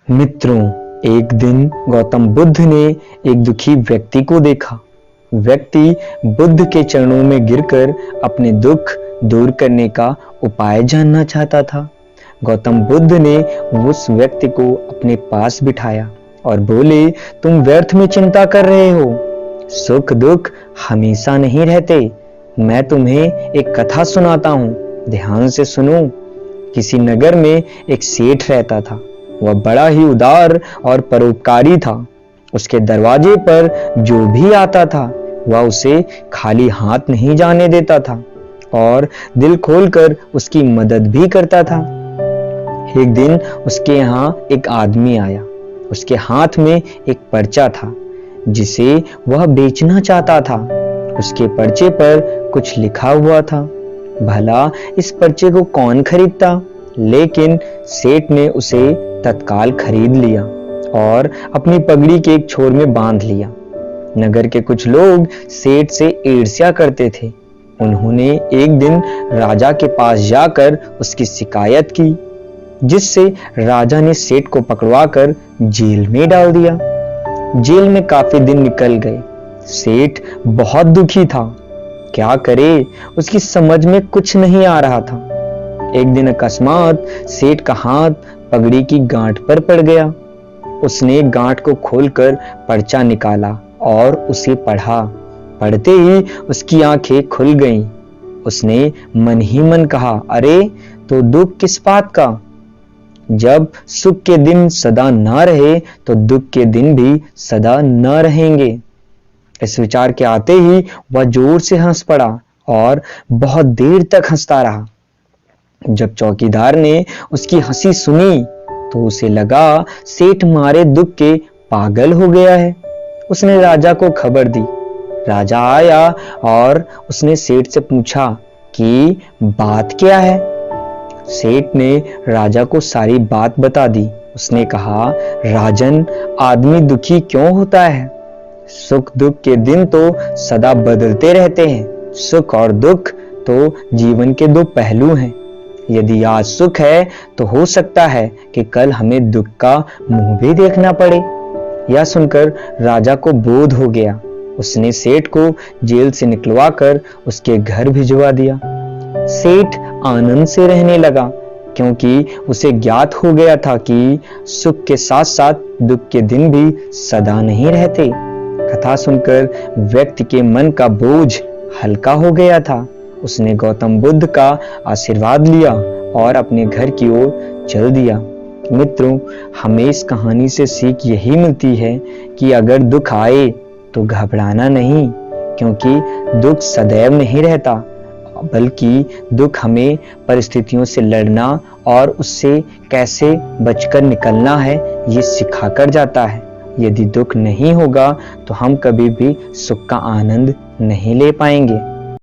मित्रों, एक दिन गौतम बुद्ध ने एक दुखी व्यक्ति को देखा। व्यक्ति बुद्ध के चरणों में गिरकर अपने दुख दूर करने का उपाय जानना चाहता था। गौतम बुद्ध ने उस व्यक्ति को अपने पास बिठाया और बोले, तुम व्यर्थ में चिंता कर रहे हो। सुख दुख हमेशा नहीं रहते। मैं तुम्हें एक कथा सुनाता हूँ, ध्यान से सुनो। किसी नगर में एक सेठ रहता था। वह बड़ा ही उदार और परोपकारी था। उसके दरवाजे पर जो भी आता था वह उसे खाली हाथ नहीं जाने देता था और दिल खोलकर उसकी मदद भी करता था। एक दिन उसके यहाँ एक आदमी आया। उसके हाथ में एक पर्चा था जिसे वह बेचना चाहता था। उसके पर्चे पर कुछ लिखा हुआ था। भला इस पर्चे को कौन खरीदता, लेकिन सेठ ने उसे तत्काल खरीद लिया और अपनी पगड़ी के एक छोर में बांध लिया। नगर के कुछ लोग सेठ से ईर्ष्या करते थे। उन्होंने एक दिन राजा के पास जाकर उसकी शिकायत की, जिससे राजा ने सेठ को पकड़वाकर जेल में डाल दिया। जेल में काफी दिन निकल गए। सेठ बहुत दुखी था। क्या करे, उसकी समझ में कुछ नहीं आ रहा था। एक दिन अकस्मात सेठ का हाथ पगड़ी की गांठ पर पड़ गया। उसने गांठ को खोलकर पर्चा निकाला और उसे पढ़ा। पढ़ते ही उसकी आंखें खुल गईं। उसने मन ही मन कहा, अरे तो दुख किस बात का। जब सुख के दिन सदा ना रहे तो दुख के दिन भी सदा न रहेंगे। इस विचार के आते ही वह जोर से हंस पड़ा और बहुत देर तक हंसता रहा। जब चौकीदार ने उसकी हंसी सुनी तो उसे लगा सेठ मारे दुख के पागल हो गया है। उसने राजा को खबर दी। राजा आया और उसने सेठ से पूछा कि बात क्या है। सेठ ने राजा को सारी बात बता दी। उसने कहा, राजन, आदमी दुखी क्यों होता है। सुख दुख के दिन तो सदा बदलते रहते हैं। सुख और दुख तो जीवन के दो पहलू हैं। यदि आज सुख है तो हो सकता है कि कल हमें दुख का मुंह भी देखना पड़े। यह सुनकर राजा को बोध हो गया। उसने सेठ को जेल से निकलवाकर उसके घर भिजवा दिया। सेठ आनंद से रहने लगा, क्योंकि उसे ज्ञात हो गया था कि सुख के साथ साथ दुख के दिन भी सदा नहीं रहते। कथा सुनकर व्यक्ति के मन का बोझ हल्का हो गया था। उसने गौतम बुद्ध का आशीर्वाद लिया और अपने घर की ओर चल दिया। मित्रों, हमें इस कहानी से सीख यही मिलती है कि अगर दुख आए तो घबराना नहीं, क्योंकि दुख सदैव नहीं रहता, बल्कि दुख हमें परिस्थितियों से लड़ना और उससे कैसे बचकर निकलना है ये सिखाकर जाता है। यदि दुख नहीं होगा तो हम कभी भी सुख का आनंद नहीं ले पाएंगे।